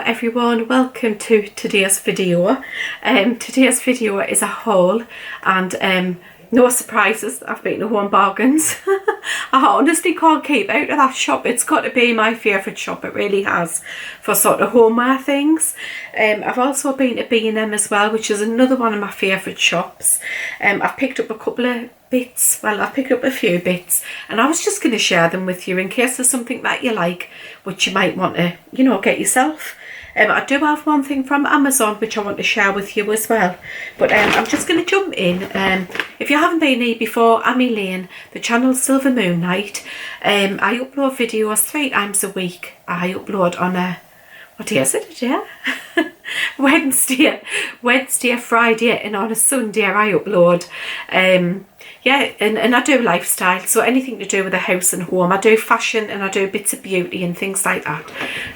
everyone, welcome to today's video. Today's video is a haul and no surprises. I've been to Homebargains. I honestly can't keep out of that shop. It's got to be my favourite shop, it really has, for sort of homeware things. I've also been to B&M as well, which is another one of my favourite shops. I've picked up a couple of bits, well, I've picked up a few bits, and I was just going to share them with you in case there's something that you like which you might want to, you know, get yourself. I do have one thing from Amazon which I want to share with you as well, but I'm just going to jump in. If you haven't been here before, I'm Elaine, the channel's Silver Moon Night. I upload videos 3 times a week. I upload on a, what day is it? Yeah, Wednesday, Friday, and on a Sunday I upload. Yeah, and I do lifestyle, so anything to do with the house and home. I do fashion and I do bits of beauty and things like that.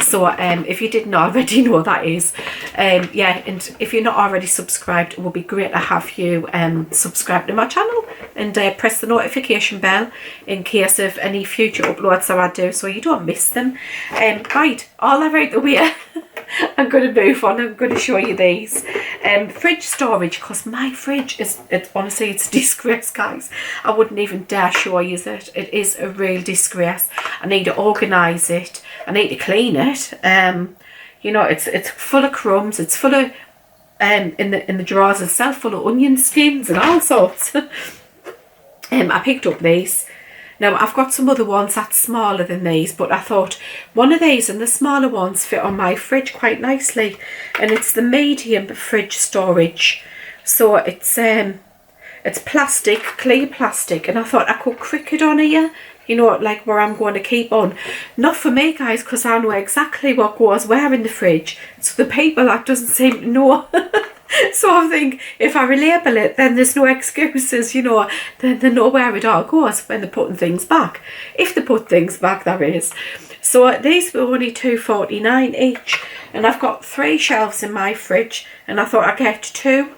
So if you didn't already know, that is. Yeah, and if you're not already subscribed, it would be great to have you subscribe to my channel and press the notification bell in case of any future uploads that I do, so you don't miss them. Right, all that out the way. I'm going to move on. I'm going to show you these. Fridge storage, because my fridge is, honestly, it's a disgrace, guys. I wouldn't even dare show you it. It is a real disgrace. I need to organise it. I need to clean it. You know, it's full of crumbs. It's full of, in the drawers itself, full of onion skins and all sorts. I picked up these. Now, I've got some other ones that's smaller than these, but I thought one of these and the smaller ones fit on my fridge quite nicely. And it's the medium fridge storage. So it's plastic, clear plastic. And I thought I could crick it on here, you know, like where I'm going to keep on. Not for me, guys, because I know exactly what goes where in the fridge. So the people that doesn't seem to know. So I think if I relabel it, then there's no excuses, you know, then they know where it all goes when they're putting things back. If they put things back, that is. So these were only $2.49 each, and I've got 3 shelves in my fridge, and I thought I'd get 2.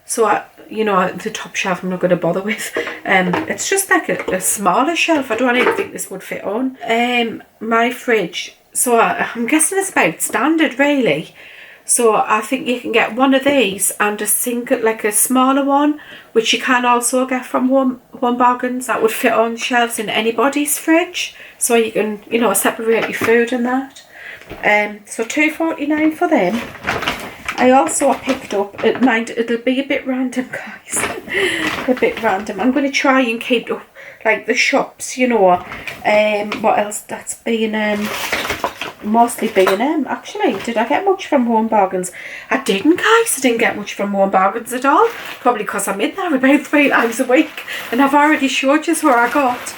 So you know, the top shelf I'm not going to bother with. It's just like a smaller shelf. I don't even think this would fit on my fridge. So I'm guessing it's about standard, really. So I think you can get one of these and a sink, like a smaller one, which you can also get from Homebargains, that would fit on shelves in anybody's fridge. So you can, you know, separate your food and that. So $2.49 for them. I also picked up, mind, it'll be a bit random, guys. A bit random. I'm going to try and keep up, like, the shops, you know. What else? That's B&M. Mostly B&M, actually. Did I get much from Homebargains? I didn't, guys. I didn't get much from Homebargains at all. Probably because I'm in there about 3 times a week. And I've already showed you where I got.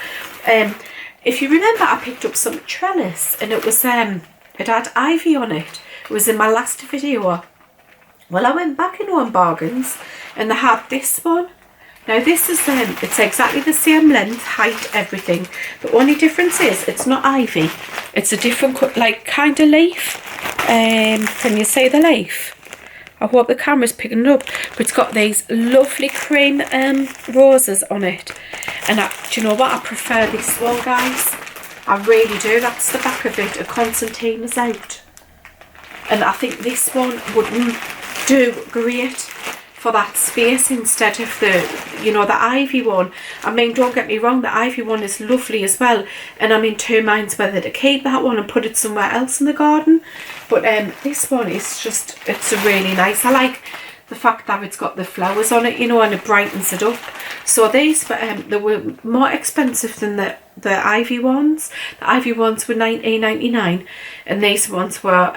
If you remember, I picked up some trellis. And it was, it had ivy on it. It was in my last video. Well, I went back in Homebargains and they had this one. Now this is, it's exactly the same length, height, everything. The only difference is it's not ivy. It's a different, like, kind of leaf. Can you see the leaf? I hope the camera's picking it up. But it's got these lovely cream roses on it. And do you know what? I prefer this one, guys. I really do. That's the back of it. A concertina is out. And I think this one would do great for that space instead of the, you know, the ivy one. I mean, don't get me wrong, the ivy one is lovely as well, and I'm in 2 minds whether to keep that one and put it somewhere else in the garden. But this one is just, it's really nice. I like the fact that it's got the flowers on it, you know, and it brightens it up. So these they were more expensive than the ivy ones. The ivy ones were $19.99 and these ones were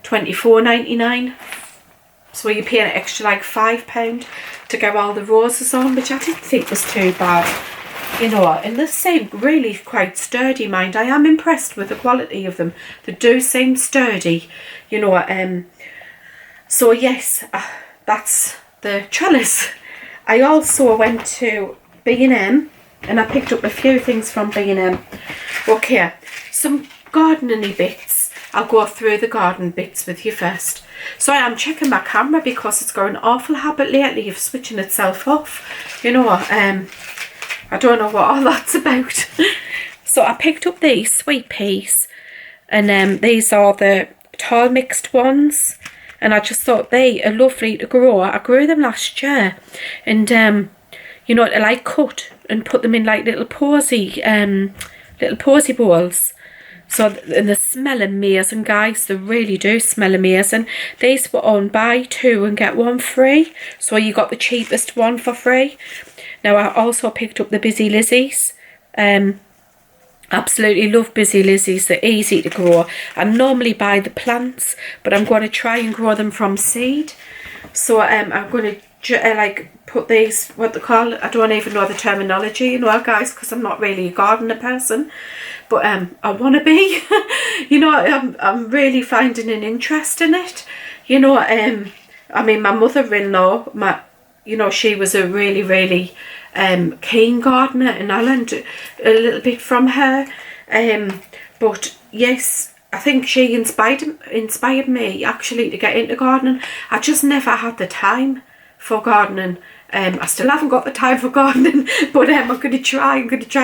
$24.99. So you're paying an extra like £5 to get all the roses on, which I didn't think was too bad. You know, and they seem really quite sturdy, mind. I am impressed with the quality of them. They do seem sturdy, you know. So yes, that's the trellis. I also went to B&M and I picked up a few things from B&M. Okay, some gardening bits. I'll go through the garden bits with you first. So I am checking my camera because it's got an awful habit lately of switching itself off. You know, I don't know what all that's about. So I picked up these sweet peas, and these are the tall mixed ones, and I just thought they are lovely to grow. I grew them last year, and you know, to like cut and put them in like little posy bowls. So, and they smell amazing, guys. They really do smell amazing. These were on buy 2 and get 1 free, so you got the cheapest one for free. Now, I also picked up the Busy Lizzies. Absolutely love Busy Lizzies. They're easy to grow. I normally buy the plants, but I'm going to try and grow them from seed. So I'm going to like put these, what they call, I don't even know the terminology, you know, guys, because I'm not really a gardener person, but I want to be. You know, I'm really finding an interest in it. You know, I mean, my mother-in-law, you know, she was a really keen gardener, and I learned a little bit from her. But yes, I think she inspired me actually to get into gardening. I just never had the time for gardening. I still haven't got the time for gardening, but I'm going to try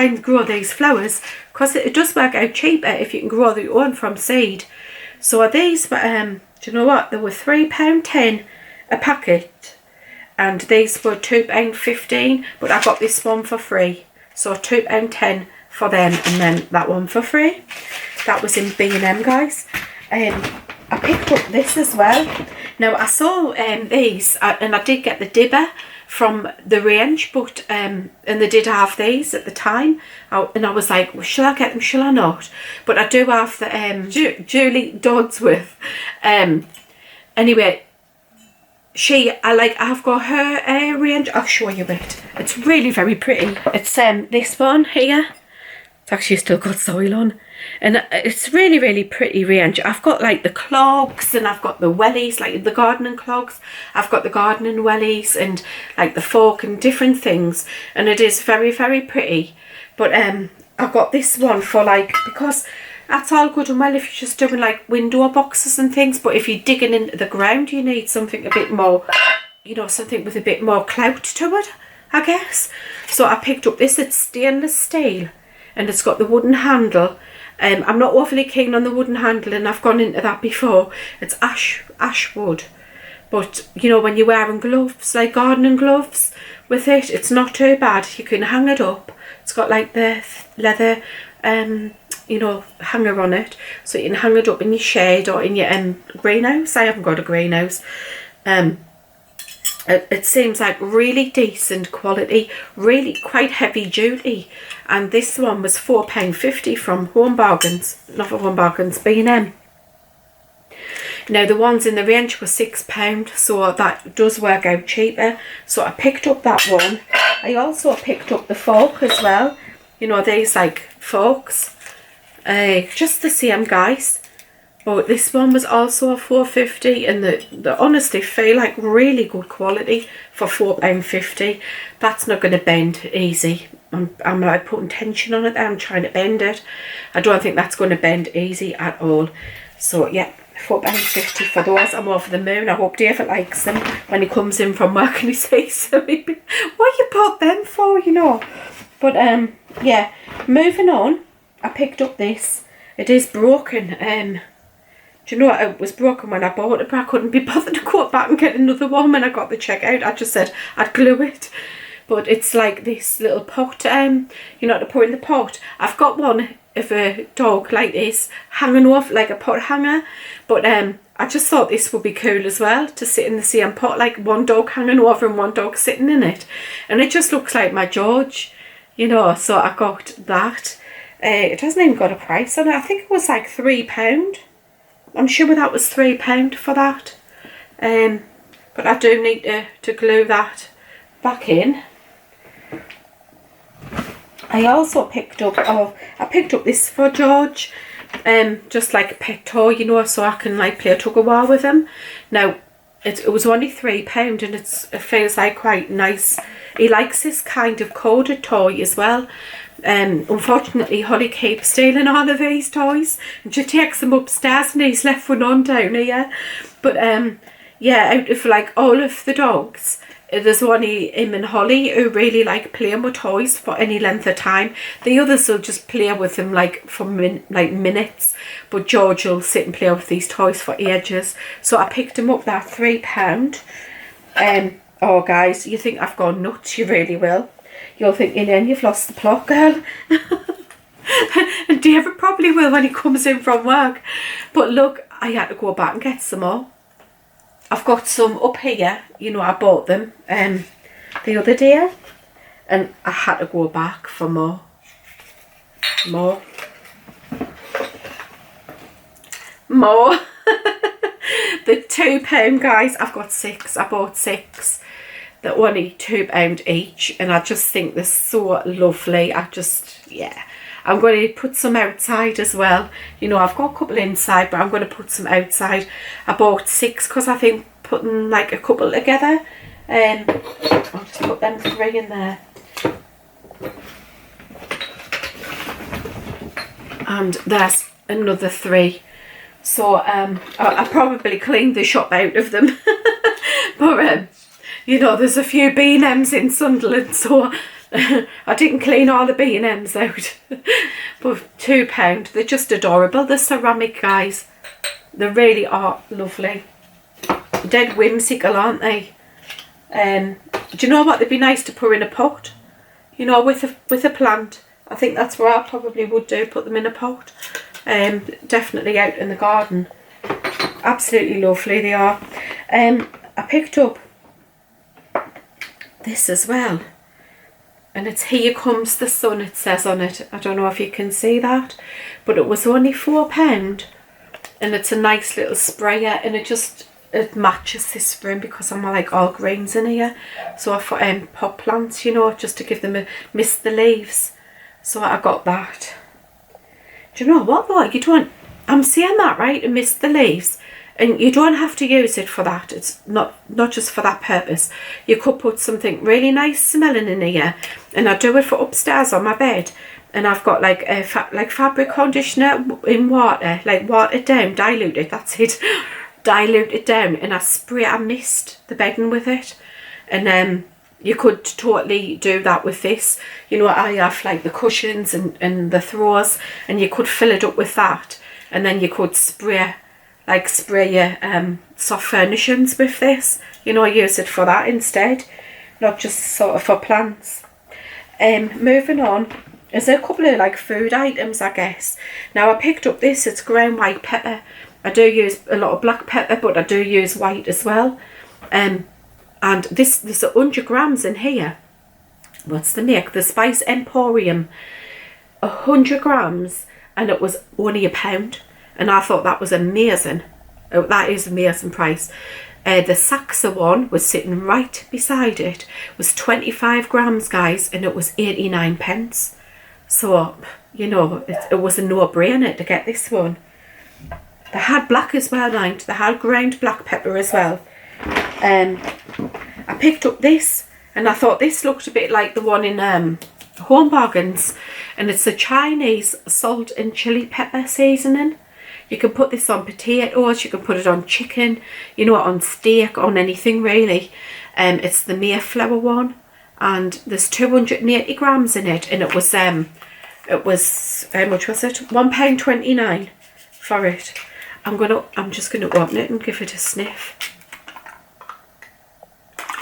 and grow these flowers, because it does work out cheaper if you can grow your own from seed. So these were, do you know what, they were £3.10 a packet, and these were £2.15, but I got this one for free, so £2.10 for them, and then that one for free. That was in B&M, guys. I picked up this as well. Now, I saw these, and I did get the dibber from the range, but and they did have these at the time, and I was like, well, shall I get them, shall I not? But I do have the Julie Dodsworth. Anyway, I've got her range. I'll show you it. It's really very pretty. It's this one here. It's actually still got soil on, and it's really pretty range. I've got like the clogs, and I've got the wellies, like the gardening clogs. I've got the gardening wellies, and like the fork and different things, and it is very pretty. But I got this one for like, because that's all good and well if you're just doing like window boxes and things, but if you're digging into the ground, you need something a bit more, you know, something with a bit more clout to it, I guess. So I picked up this. It's stainless steel, and it's got the wooden handle. I'm not awfully keen on the wooden handle, and I've gone into that before. It's ash wood, but you know, when you're wearing gloves, like gardening gloves with it, it's not too bad. You can hang it up. It's got like the leather you know, hanger on it, so you can hang it up in your shade or in your greenhouse. I haven't got a greenhouse. It seems like really decent quality, really quite heavy duty, and this one was £4.50 from Homebargains, not for Homebargains, B&M. Now the ones in the range were £6, so that does work out cheaper, so I picked up that one. I also picked up the fork as well, you know, these like forks, just the same, guys. But this one was also a £4.50, and they honestly feel like really good quality for £4.50. That's not going to bend easy. I'm like putting tension on it. I'm trying to bend it. I don't think that's going to bend easy at all. So yeah, £4.50 for those. I'm over the moon. I hope David likes them when he comes in from work and he says to me, what you bought them for, you know. But yeah, moving on, I picked up this. It is broken. Do you know what? It was broken when I bought it, but I couldn't be bothered to go back and get another one when I got the checkout. I just said I'd glue it. But it's like this little pot, you know, to put in the pot. I've got one of a dog like this hanging off, like a pot hanger. But I just thought this would be cool as well, to sit in the same pot, like one dog hanging over and one dog sitting in it. And it just looks like my George, you know, so I got that. It hasn't even got a price on it. I think it was like £3. I'm sure that was £3 for that. But I do need to glue that back in. I also picked up, I picked up this for George, just like a pet toy, you know, so I can like play a tug of war with him. Now, it was only £3, and it feels like quite nice. He likes this kind of coded toy as well. Unfortunately, Holly keeps stealing all of these toys, and she takes them upstairs, and he's left one on down here. But yeah, out of like all of the dogs, there's only him and Holly who really like playing with toys for any length of time. The others will just play with them like for minutes, but George will sit and play with these toys for ages. So I picked him up, that £3. Oh guys, you think I've gone nuts, you really will. You'll think, Elaine, you've lost the plot, girl. And David probably will when he comes in from work. But look, I had to go back and get some more. I've got some up here, you know, I bought them the other day, and I had to go back for more. The £2, guys, I've got 6. I bought 6. They're only £2 each, and I just think they're so lovely. Yeah. I'm going to put some outside as well. You know, I've got a couple inside, but I'm going to put some outside. I bought 6 because I think putting like a couple together. I'll just put them 3 in there. And there's another 3. So I probably cleaned the shop out of them. But you know, there's a few B&Ms in Sunderland, so I didn't clean all the B&Ms out. But £2, they're just adorable. They're ceramic, guys. They really are lovely. Dead whimsical, aren't they? Do you know what? They'd be nice to put in a pot, you know, with a plant. I think that's what I probably would do, put them in a pot. Definitely out in the garden. Absolutely lovely they are. I picked up this as well, and it's Here Comes the Sun, it says on it. I don't know if you can see that, but it was only £4, and it's a nice little sprayer, and it matches this room because I'm like all greens in here. So I put pot plants, you know, just to give them a mist the leaves. So I got that. Do you know what though? You don't, I'm saying that right, and mist the leaves, and you don't have to use it for that. It's not just for that purpose. You could put something really nice smelling in here, and I do it for upstairs on my bed. And I've got like a fabric conditioner in water, like watered down, diluted, that's it. Dilute it down, and I mist the bedding with it. And you could totally do that with this. You know, I have like the cushions and the throws, and you could fill it up with that, and then you could spray your soft furnishings with this. You know, use it for that instead, not just sort of for plants. Moving on, there's a couple of like food items, I guess. Now I picked up this, it's ground white pepper. I do use a lot of black pepper, but I do use white as well. And there's 100 grams in here. What's the make? The Spice Emporium. 100 grams, and it was only £1. And I thought that was amazing. Oh, that is amazing price. The Saxa one was sitting right beside it. It was 25 grams, guys, and it was 89p. So, you know, it was a no-brainer to get this one. They had black as well, mind. They had ground black pepper as well. I picked up this, and I thought this looked a bit like the one in Homebargains, and it's a Chinese salt and chili pepper seasoning. You can put this on potatoes, you can put it on chicken, you know, on steak, on anything really. It's the Mayflower one, and there's 280 grams in it, and it was how much was it? £1.29 for it. I'm just gonna open it and give it a sniff.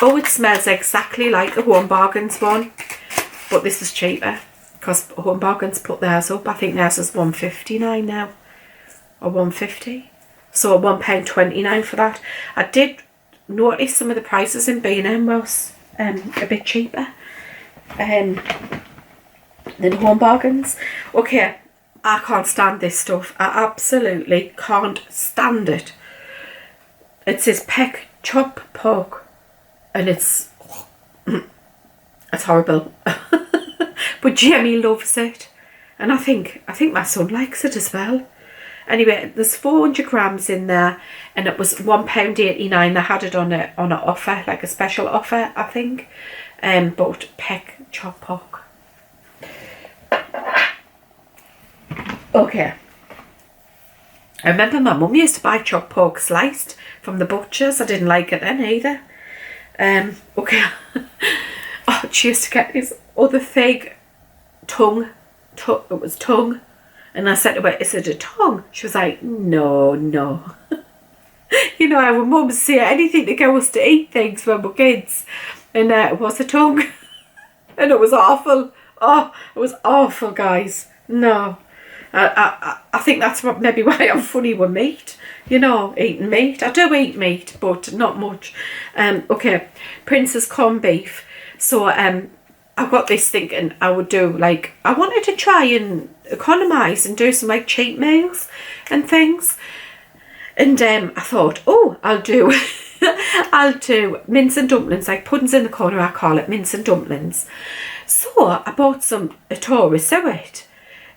Oh, it smells exactly like the Homebargains one, but this is cheaper because Homebargains put theirs up. I think theirs is £1.59 now, or £1.50. So £1.29 for that. I did notice some of the prices in B&M was a bit cheaper than Homebargains. Okay. I can't stand this stuff. I absolutely can't stand it. It says peck chop pork, and it's horrible. But Jemmy loves it, and I think my son likes it as well. Anyway, there's 400 grams in there, and it was £1.89. I had it on an offer, like a special offer, I think. But peck chop pork. Okay, I remember my mum used to buy chopped pork sliced from the butchers. I didn't like it then either. Okay. Oh, she used to get this other fake tongue. It was tongue. And I said to her, is it a tongue? She was like, no, no. You know how mums say anything to get us to eat things when we're kids. And it was a tongue. And it was awful. Oh, it was awful, guys. No. I think that's maybe why I'm funny with meat. You know, eating meat. I do eat meat, but not much. Okay, Prince's corned beef. So I got this thinking I would do, like, I wanted to try and economise and do some like cheap meals and things. And I thought, oh, I'll do mince and dumplings, like puddings in the corner, I call it mince and dumplings. So I bought some Atora suet.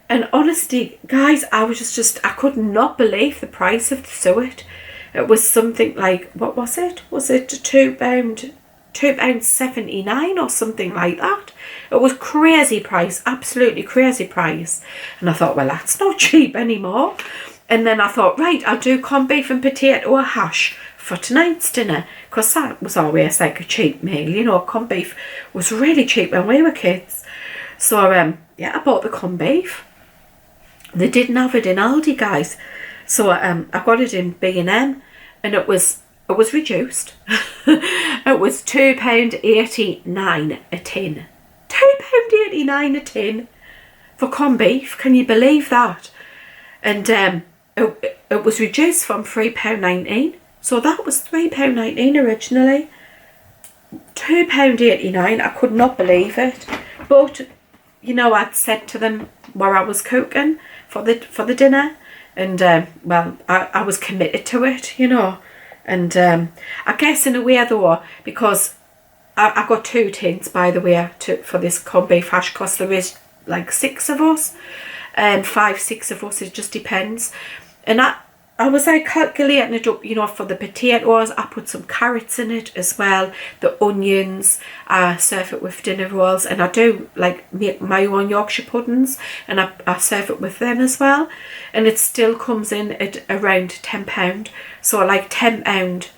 And honestly, guys, I could not believe the price of the suet. It was something like, what was it? Was it £2.79 or something like that? It was crazy price, absolutely crazy price. And I thought, well, that's not cheap anymore. And then I thought, right, I'll do corned beef and potato hash for tonight's dinner, because that was always like a cheap meal. You know, corned beef was really cheap when we were kids. So yeah, I bought the corned beef. They didn't have it in Aldi, guys. So I got it in B&M, and it was reduced. It was £2.89 a tin. £2.89 a tin for corned beef. Can you believe that? And it was reduced from £3.19. So that was £3.19 originally. £2.89. I could not believe it. But you know, I'd said to them what I was cooking for the dinner, and well, I was committed to it, you know. And I guess in a way though, because I got 2 tins, by the way, for this corned beef hash, because there is like 6 of us, 5, 6 of us, it just depends. And I was like calculating it up, you know, for the potatoes. I put some carrots in it as well, the onions. I serve it with dinner rolls, and I do like make my own Yorkshire puddings, and I serve it with them as well. And it still comes in at around £10. So like £10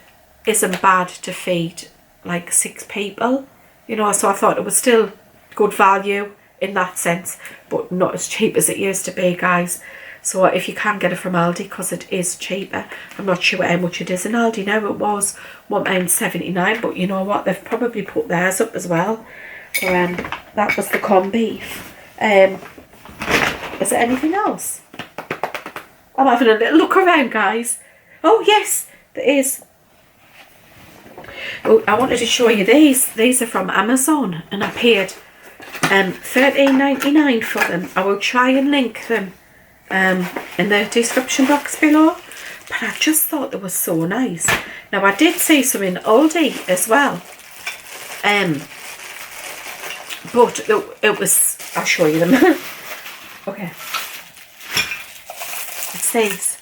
isn't bad to feed like 6 people, you know. So I thought it was still good value in that sense, but not as cheap as it used to be, guys. So if you can get it from Aldi, because it is cheaper. I'm not sure how much it is in Aldi now. It was £1.79, but you know what? They've probably put theirs up as well. So that was the corned beef. Is there anything else? I'm having a little look around, guys. Oh yes, there is. Oh, I wanted to show you these. These are from Amazon, and I paid £13.99 for them. I will try and link them in the description box below, but I just thought they were so nice. Now I did see some in Aldi as well, but it was, I'll show you them. Okay, it's these.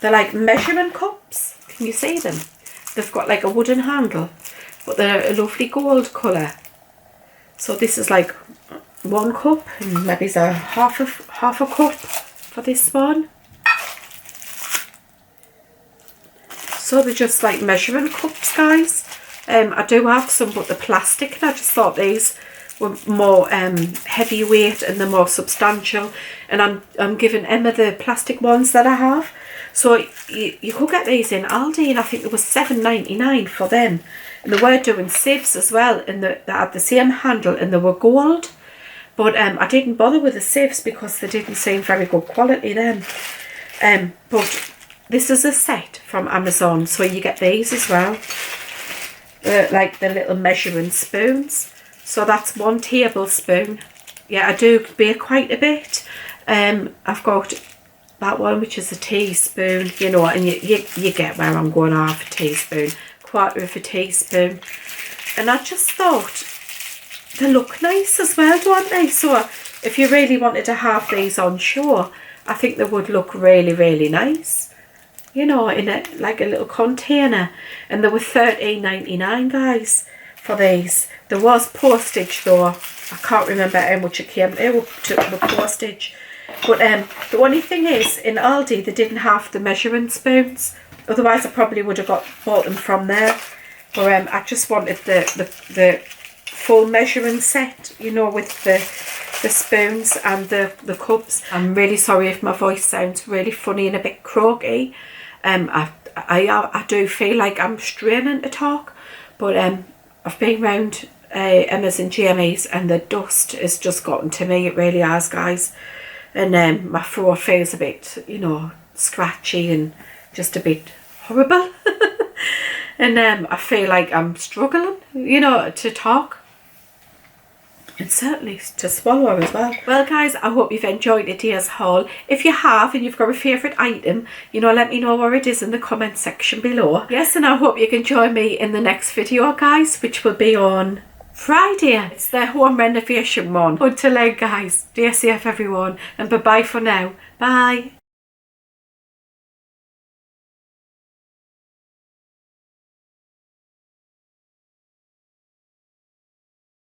They're like measuring cups. Can you see them? They've got like a wooden handle, but they're a lovely gold colour. So this is like 1 cup, and maybe it's half a cup for this one. So they're just like measuring cups, guys. I do have some, but they're plastic, and I just thought these were more heavyweight and they're more substantial. And I'm giving Emma the plastic ones that I have. So you could get these in Aldi, and I think it was £7.99 for them. And they were doing sieves as well, and they had the same handle, and they were gold. But I didn't bother with the sieves because they didn't seem very good quality then. But this is a set from Amazon, so you get these as well. Like the little measuring spoons. So that's 1 tablespoon. Yeah, I do bake quite a bit. I've got that one, which is a teaspoon, you know, and you get where I'm going, half a teaspoon, 1/4 teaspoon. And I just thought, they look nice as well, don't they? So if you really wanted to have these on show, I think they would look really, really nice, you know, in like a little container. And they were £13.99, guys, for these. There was postage though. I can't remember how much it came to with postage. But the only thing is, in Aldi they didn't have the measuring spoons, otherwise I probably would have bought them from there. But I just wanted the full measuring set, you know, with the spoons and the cups. I'm really sorry if my voice sounds really funny and a bit croaky. I do feel like I'm straining to talk, but I've been round Emma's and Jamie's and the dust has just gotten to me. It really has, guys. And my throat feels a bit, you know, scratchy and just a bit horrible. And I feel like I'm struggling, you know, to talk. And certainly to swallow as well. Well guys, I hope you've enjoyed today's haul. If you have and you've got a favourite item, you know, let me know where it is in the comment section below. Yes, and I hope you can join me in the next video, guys, which will be on Friday. It's the home renovation one. Until then, guys, stay safe everyone, and bye bye for now. Bye.